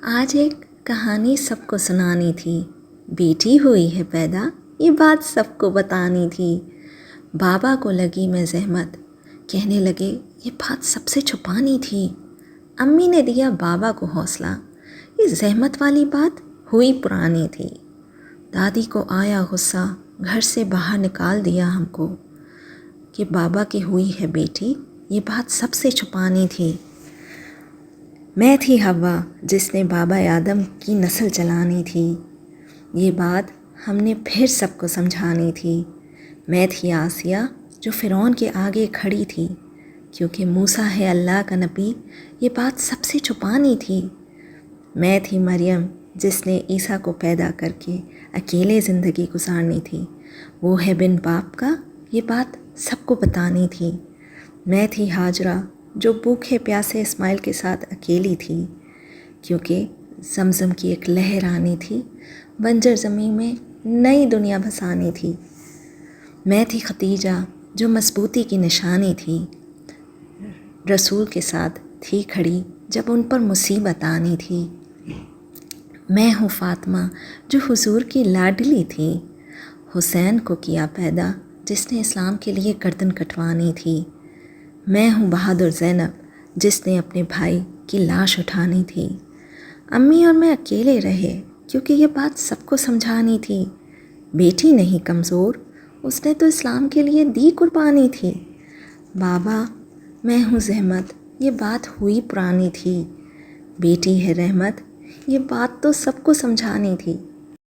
آج ایک کہانی سب کو سنانی تھی، بیٹی ہوئی ہے پیدا، یہ بات سب کو بتانی تھی۔ بابا کو لگی میں زحمت، کہنے لگے یہ بات سب سے چھپانی تھی۔ امی نے دیا بابا کو حوصلہ، یہ زحمت والی بات ہوئی پرانی تھی۔ دادی کو آیا غصہ، گھر سے باہر نکال دیا ہم کو، کہ بابا کی ہوئی ہے بیٹی، یہ بات سب سے چھپانی تھی۔ میں تھی حوا جس نے بابا آدم کی نسل چلانی تھی، یہ بات ہم نے پھر سب کو سمجھانی تھی۔ میں تھی آسیہ جو فرعون کے آگے کھڑی تھی، کیونکہ موسیٰ ہے اللہ کا نبی، یہ بات سب سے چھپانی تھی۔ میں تھی مریم جس نے عیسیٰ کو پیدا کر کے اکیلے زندگی گزارنی تھی، وہ ہے بن باپ کا، یہ بات سب کو بتانی تھی۔ میں تھی ہاجرہ جو بھوکے پیاسے اسماعیل کے ساتھ اکیلی تھی، کیونکہ زمزم کی ایک لہر آنی تھی، بنجر زمین میں نئی دنیا بسانی تھی۔ میں تھی ختیجہ جو مضبوطی کی نشانی تھی، رسول کے ساتھ تھی کھڑی جب ان پر مصیبت آنی تھی۔ میں ہوں فاطمہ جو حضور کی لاڈلی تھی، حسین کو کیا پیدا جس نے اسلام کے لیے گردن کٹوانی تھی۔ میں ہوں بہادر زینب جس نے اپنے بھائی کی لاش اٹھانی تھی۔ امی اور میں اکیلے رہے کیونکہ یہ بات سب کو سمجھانی تھی، بیٹی نہیں کمزور، اس نے تو اسلام کے لیے دی قربانی تھی۔ بابا میں ہوں زحمت، یہ بات ہوئی پرانی تھی، بیٹی ہے رحمت، یہ بات تو سب کو سمجھانی تھی۔